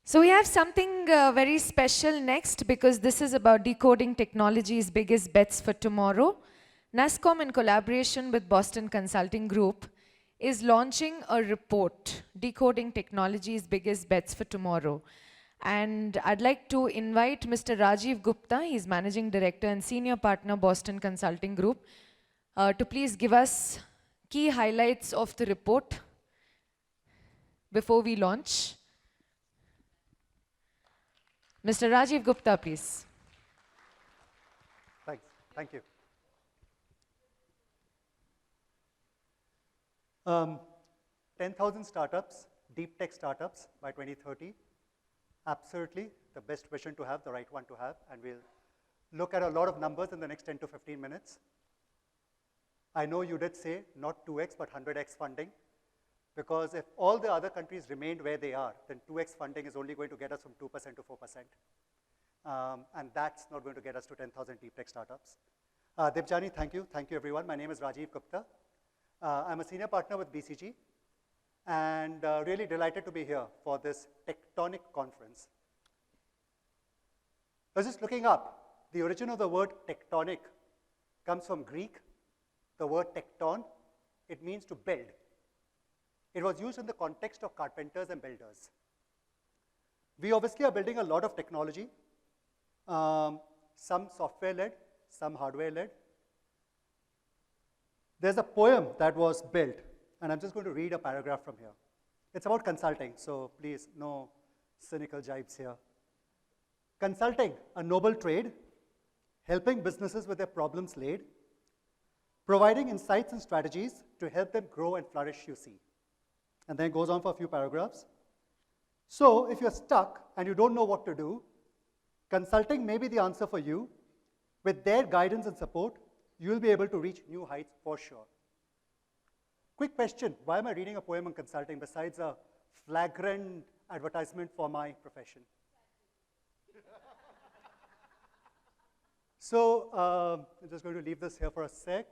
So we have something very special next because this is about decoding technology's biggest bets for tomorrow. NASSCOM, in collaboration with Boston Consulting Group, is launching a report, Decoding Technology's Biggest Bets for Tomorrow. And I'd like to invite Mr. Rajiv Gupta, he's Managing Director and Senior Partner, Boston Consulting Group, to please give us key highlights of the report before we launch. Mr. Rajiv Gupta, please. Thanks. Thank you. 10,000 startups, deep tech startups by 2030. Absolutely the best vision to have, the right one to have. And we'll look at a lot of numbers in the next 10 to 15 minutes. I know you did say not 2x, but 100x funding. Because if all the other countries remained where they are, then 2x funding is only going to get us from 2% to 4%. And that's not going to get us to 10,000 deep tech startups. Debjani, thank you. Thank you, everyone. My name is Rajiv Gupta. I'm a senior partner with BCG, and really delighted to be here for this tectonic conference. I was just looking up. The origin of the word tectonic comes from Greek. The word tecton, it means to build. It was used in the context of carpenters and builders. We obviously are building a lot of technology, some software-led, some hardware-led. There's a poem that was built, and I'm just going to read a paragraph from here. It's about consulting, so please, no cynical jibes here. Consulting, a noble trade, helping businesses with their problems laid, providing insights and strategies to help them grow and flourish, you see. And then it goes on for a few paragraphs. So if you're stuck and you don't know what to do, consulting may be the answer for you. With their guidance and support, you'll be able to reach new heights for sure. Quick question, why am I reading a poem on consulting besides a flagrant advertisement for my profession? So I'm just going to leave this here for a sec.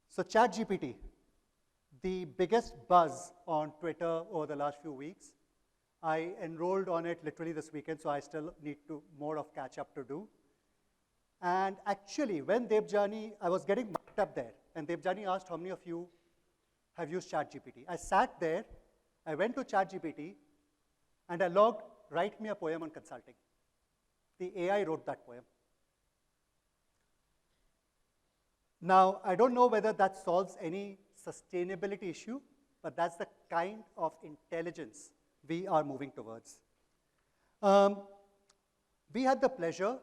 So ChatGPT, the biggest buzz on Twitter over the last few weeks. I enrolled on it literally this weekend, so I still need more of catch up to do. And actually, when Debjani, I was getting marked up there, and Debjani asked how many of you have used ChatGPT. I sat there, I went to ChatGPT, and I logged, write me a poem on consulting. The AI wrote that poem. Now, I don't know whether that solves any sustainability issue, but that's the kind of intelligence we are moving towards. We had the pleasure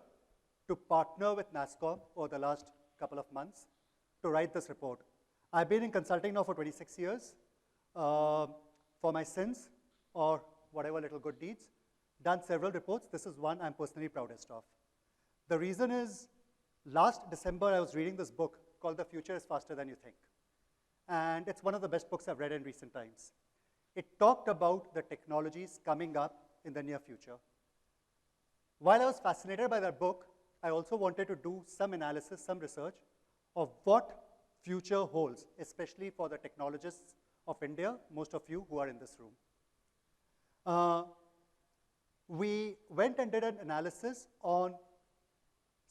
to partner with NASSCOM over the last couple of months to write this report. I've been in consulting now for 26 years. For my sins, or whatever little good deeds, done several reports. This is one I'm personally proudest of. The reason is, last December, I was reading this book called The Future is Faster Than You Think. And it's one of the best books I've read in recent times. It talked about the technologies coming up in the near future. While I was fascinated by that book, I also wanted to do some analysis, some research of what future holds, especially for the technologists of India, most of you who are in this room. We went and did an analysis on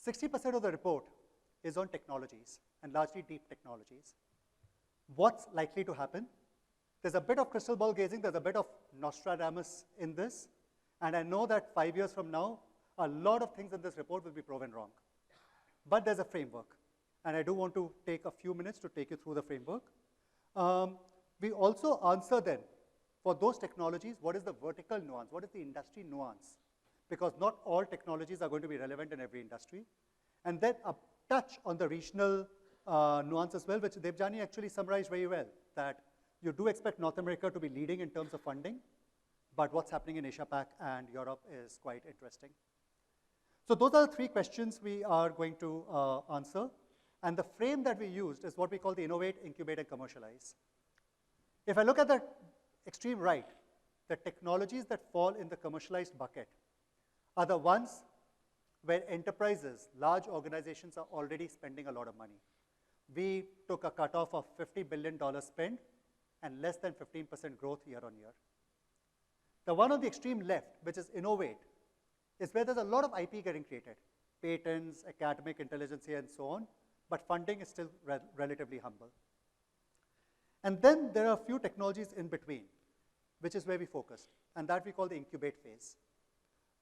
60% of the report is on technologies, and largely deep technologies. What's likely to happen? There's a bit of crystal ball gazing, there's a bit of Nostradamus in this, and I know that 5 years from now, a lot of things in this report will be proven wrong. But there's a framework, and I do want to take a few minutes to take you through the framework. We also answer then, for those technologies, what is the vertical nuance? What is the industry nuance? Because not all technologies are going to be relevant in every industry. And then a touch on the regional nuance as well, which Debjani actually summarized very well, that you do expect North America to be leading in terms of funding, but what's happening in Asia-Pac and Europe is quite interesting. So those are the three questions we are going to answer. And the frame that we used is what we call the innovate, incubate, and commercialize. If I look at the extreme right, the technologies that fall in the commercialized bucket are the ones where enterprises, large organizations are already spending a lot of money. We took a cutoff of $50 billion spend and less than 15% growth year on year. The one on the extreme left, which is innovate, is where there's a lot of IP getting created, patents, academic intelligence here, and so on, but funding is still relatively humble. And then there are a few technologies in between, which is where we focused, and that we call the incubate phase,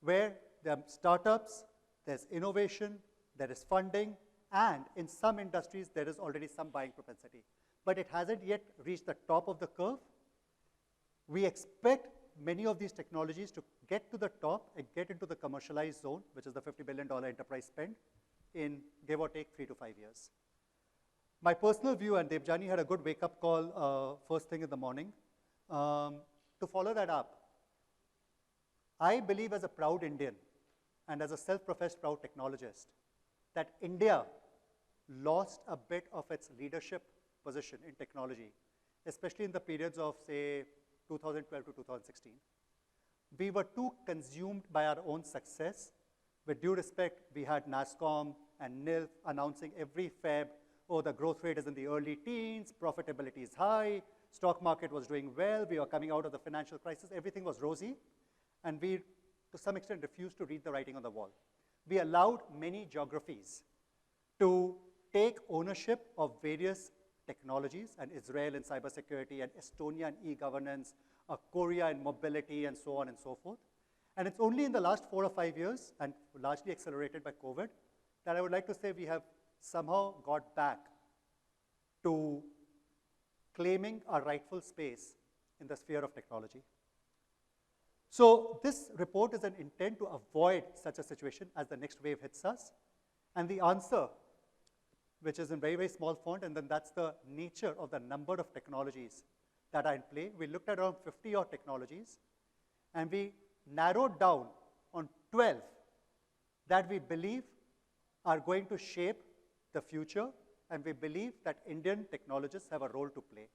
where there are startups, there's innovation, there is funding, and in some industries, there is already some buying propensity. But it hasn't yet reached the top of the curve. We expect many of these technologies to get to the top and get into the commercialized zone, which is the $50 billion enterprise spend, in give or take 3 to 5 years. My personal view, and Debjani had a good wake-up call first thing in the morning, to follow that up, I believe as a proud Indian and as a self-professed proud technologist that India lost a bit of its leadership position in technology, especially in the periods of, say, 2012 to 2016. We were too consumed by our own success. With due respect, we had NASSCOM and NILF announcing every Feb, oh, the growth rate is in the early teens, profitability is high, stock market was doing well, we were coming out of the financial crisis, everything was rosy, and we, to some extent, refused to read the writing on the wall. We allowed many geographies to take ownership of various technologies, and Israel in cybersecurity, and Estonia in e-governance, Korea in mobility, and so on and so forth. And it's only in the last 4 or 5 years, and largely accelerated by COVID, that I would like to say we have somehow got back to claiming our rightful space in the sphere of technology. So this report is an intent to avoid such a situation as the next wave hits us. And the answer, which is in very, very small font, and then that's the nature of the number of technologies that are in play. We looked at around 50 odd technologies, and we narrowed down on 12 that we believe are going to shape the future, and we believe that Indian technologists have a role to play.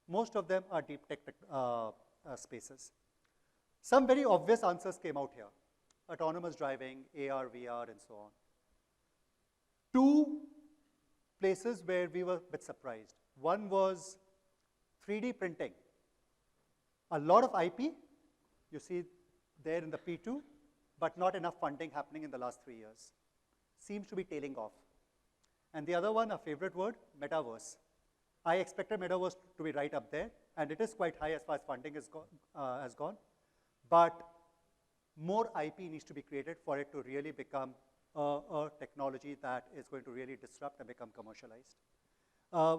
Most of them are deep tech spaces. Some very obvious answers came out here: autonomous driving, AR, VR, and so on. 2 places where we were a bit surprised. One was 3D printing. A lot of IP, you see there in the P2, but not enough funding happening in the last 3 years. Seems to be tailing off. And the other one, a favorite word, metaverse. I expected metaverse to be right up there, and it is quite high as far as funding has gone. But more IP needs to be created for it to really become a technology that is going to really disrupt and become commercialized.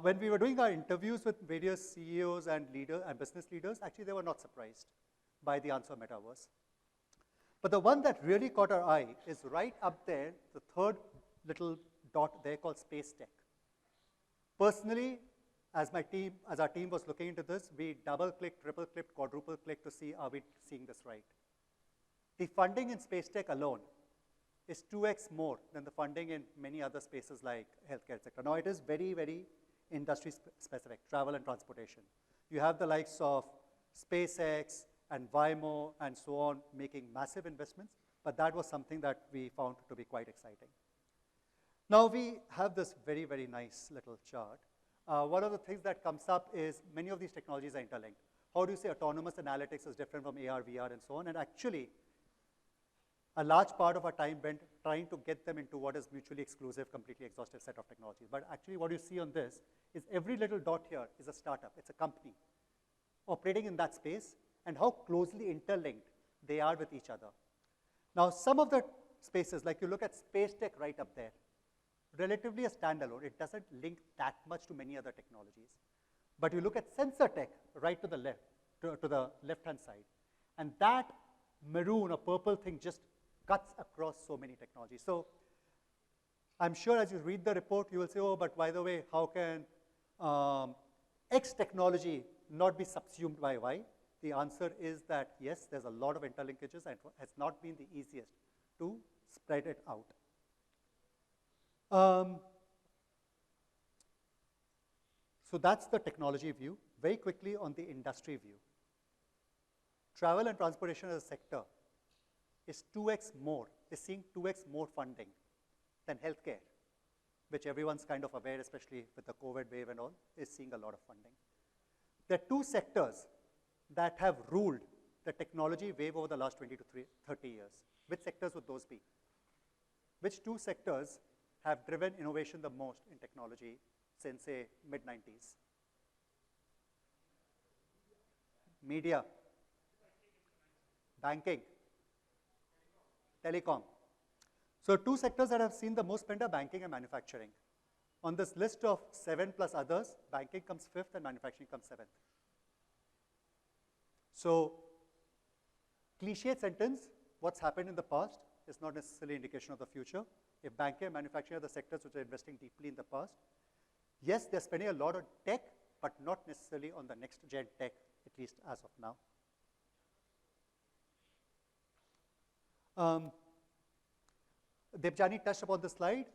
When we were doing our interviews with various CEOs and business leaders, actually they were not surprised by the answer metaverse. But the one that really caught our eye is right up there, the third little dot there called space tech. Personally, as our team was looking into this, we double-clicked, triple-clicked, quadruple-clicked to see, are we seeing this right? The funding in space tech alone is 2x more than the funding in many other spaces like healthcare sector. Now, it is very, very industry-specific, travel and transportation. You have the likes of SpaceX and Waymo and so on making massive investments, but that was something that we found to be quite exciting. Now, we have this very, very nice little chart. One of the things that comes up is many of these technologies are interlinked. How do you say autonomous analytics is different from AR, VR, and so on? And actually, a large part of our time went trying to get them into what is mutually exclusive, completely exhaustive set of technologies. But actually, what you see on this is every little dot here is a startup. It's a company operating in that space, and how closely interlinked they are with each other. Now, some of the spaces, like you look at space tech right up there, relatively a standalone. It doesn't link that much to many other technologies. But you look at sensor tech right to the left, to the left-hand side, and that maroon or purple thing just cuts across so many technologies. So I'm sure as you read the report, you will say, oh, but by the way, how can X technology not be subsumed by Y? The answer is that, yes, there's a lot of interlinkages, and it has not been the easiest to spread it out. So that's the technology view. Very quickly on the industry view. Travel and transportation as a sector is 2x more, is seeing 2x more funding than healthcare, which everyone's kind of aware, especially with the COVID wave and all, is seeing a lot of funding. There are two sectors that have ruled the technology wave over the last 20 to 30 years. Which sectors would those be? Which two sectors have driven innovation the most in technology since, say, mid-90s? Media, banking, telecom. So two sectors that have seen the most spend are banking and manufacturing. On this list of 7 plus others, banking comes 5th and manufacturing comes 7th. So cliched sentence, what's happened in the past is not necessarily indication of the future. If banking and manufacturing are the sectors which are investing deeply in the past, yes, they're spending a lot on tech, but not necessarily on the next gen tech, at least as of now. Debjani touched upon the slide.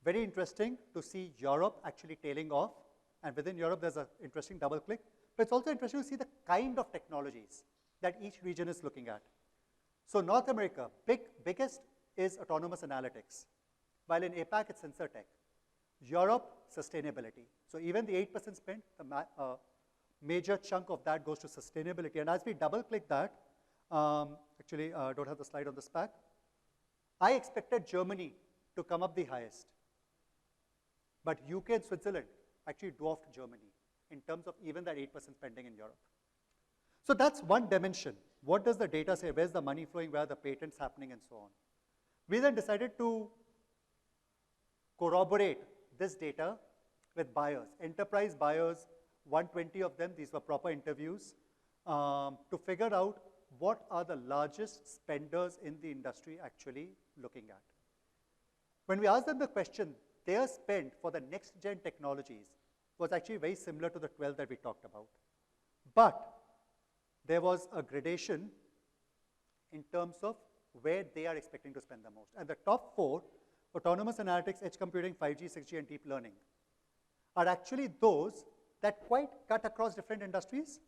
Very interesting to see Europe actually tailing off. And within Europe, there's an interesting double click. But it's also interesting to see the kind of technologies that each region is looking at. So North America, biggest is autonomous analytics, while in APAC, it's sensor tech. Europe, sustainability. So even the 8% spend, the major chunk of that goes to sustainability. And as we double click that, actually, don't have the slide on this pack. I expected Germany to come up the highest. But UK and Switzerland actually dwarfed Germany in terms of even that 8% spending in Europe. So that's one dimension. What does the data say? Where's the money flowing? Where are the patents happening? And so on. We then decided to corroborate this data with buyers, enterprise buyers, 120 of them. These were proper interviews to figure out what are the largest spenders in the industry actually looking at. When we asked them the question, their spend for the next gen technologies was actually very similar to the 12 that we talked about. But there was a gradation in terms of where they are expecting to spend the most. And the top 4, autonomous analytics, edge computing, 5G, 6G, and deep learning, are actually those that quite cut across different industries,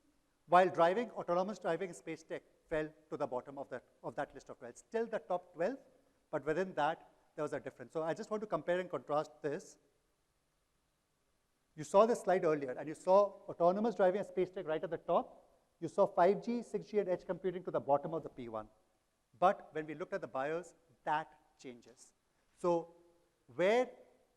while autonomous driving and space tech fell to the bottom of that list of 12. Still the top 12, but within that, there was a difference. So I just want to compare and contrast this. You saw this slide earlier, and you saw autonomous driving and space tech right at the top. You saw 5G, 6G, and edge computing to the bottom of the P1. But when we looked at the buyers, that changes. So where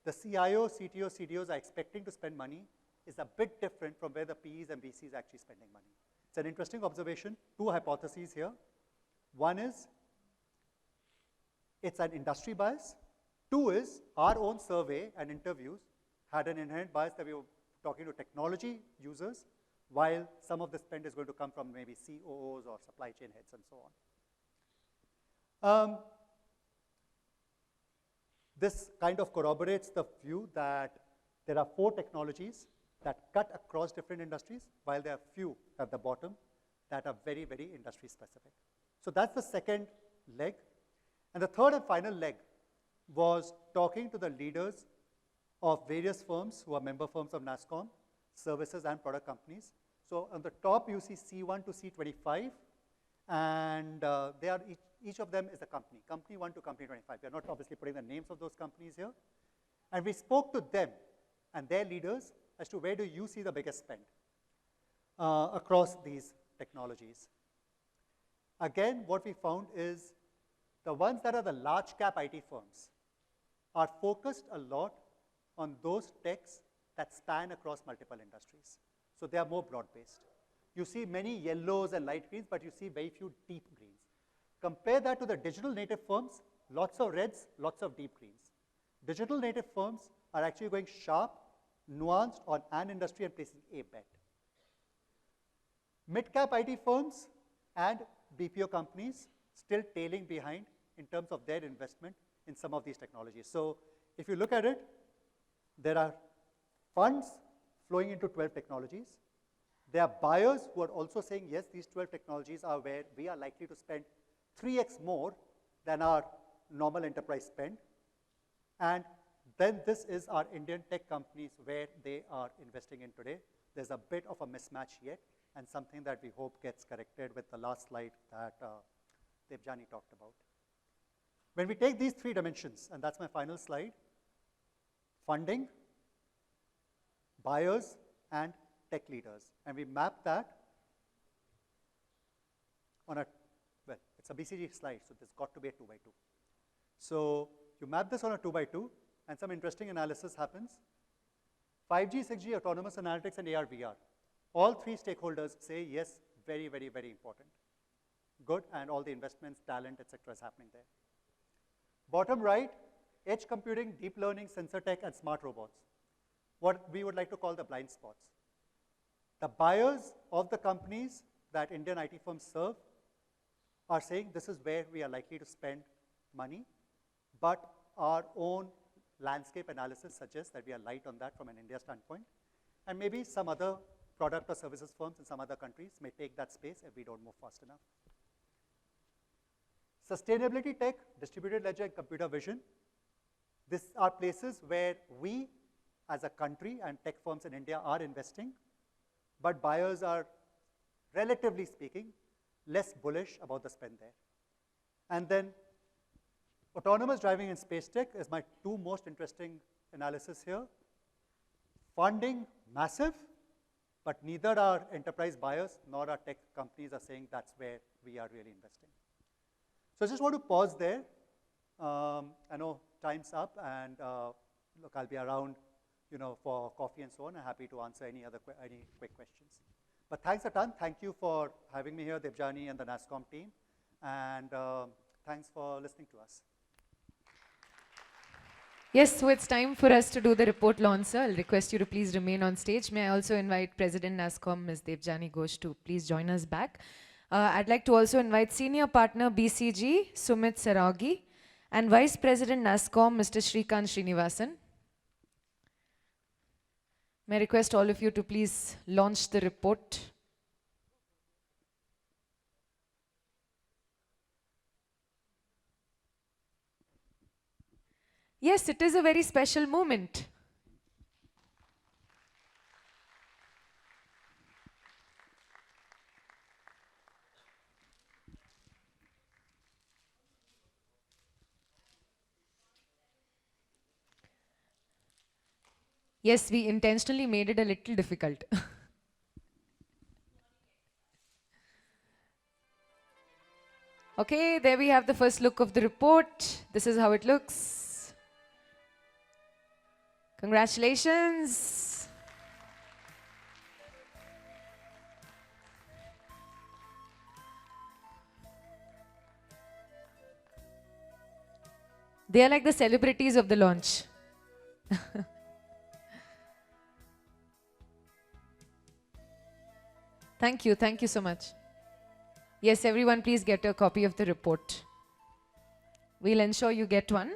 the CIO, CTO, CDOs are expecting to spend money is a bit different from where the PEs and VCs are actually spending money. It's an interesting observation. 2 hypotheses here. One is it's an industry bias. 2 is our own survey and interviews had an inherent bias that we were talking to technology users, while some of the spend is going to come from maybe COOs or supply chain heads and so on. This kind of corroborates the view that there are 4 technologies that cut across different industries, while there are few at the bottom that are very, very industry specific. So that's the second leg. And the third and final leg was talking to the leaders of various firms who are member firms of NASSCOM, services and product companies. So on the top, you see C1 to C25, and they are each of them is a company, company 1 to company 25. We are not obviously putting the names of those companies here. And we spoke to them and their leaders as to where do you see the biggest spend across these technologies. Again, what we found is the ones that are the large cap IT firms are focused a lot on those techs that span across multiple industries. So they are more broad-based. You see many yellows and light greens, but you see very few deep greens. Compare that to the digital native firms, lots of reds, lots of deep greens. Digital native firms are actually going sharp, nuanced on an industry and placing a bet. Mid-cap IT firms and BPO companies still tailing behind in terms of their investment in some of these technologies. So if you look at it, there are funds flowing into 12 technologies. There are buyers who are also saying, yes, these 12 technologies are where we are likely to spend 3x more than our normal enterprise spend. And then this is our Indian tech companies where they are investing in today. There's a bit of a mismatch yet, and something that we hope gets corrected with the last slide that Debjani talked about. When we take these 3 dimensions, and that's my final slide, funding, buyers, and tech leaders. And we map that on a, well, it's a BCG slide, so there's got to be a 2 by 2. So you map this on a 2 by 2, and some interesting analysis happens. 5G, 6G, autonomous analytics, and AR/VR. All three stakeholders say yes, very, very, very important. Good, and all the investments, talent, etc. is happening there. Bottom right, edge computing, deep learning, sensor tech, and smart robots. What we would like to call the blind spots. The buyers of the companies that Indian IT firms serve are saying this is where we are likely to spend money, but our own landscape analysis suggests that we are light on that from an India standpoint, and maybe some other product or services firms in some other countries may take that space if we don't move fast enough. Sustainability tech, distributed ledger, and computer vision. These are places where we as a country and tech firms in India are investing, but buyers are, relatively speaking, less bullish about the spend there. And then autonomous driving and space tech is my two most interesting analysis here. Funding, massive, but neither our enterprise buyers nor our tech companies are saying that's where we are really investing. So I just want to pause there. I know time's up, and look, I'll be around, for coffee and so on. I'm happy to answer any quick questions. But thanks a ton. Thank you for having me here, Debjani and the NASSCOM team, and thanks for listening to us. Yes, so it's time for us to do the report launch, sir. I'll request you to please remain on stage. May I also invite President NASSCOM, Ms. Debjani Ghosh, to please join us back. I'd like to also invite Senior Partner BCG, Sumit Saragi, and Vice President NASSCOM, Mr. Shrikant Srinivasan. May I request all of you to please launch the report. Yes, it is a very special moment. Yes, we intentionally made it a little difficult. Okay, there we have the first look of the report. This is how it looks. Congratulations. They are like the celebrities of the launch. Thank you so much. Yes, everyone please get a copy of the report. We'll ensure you get one.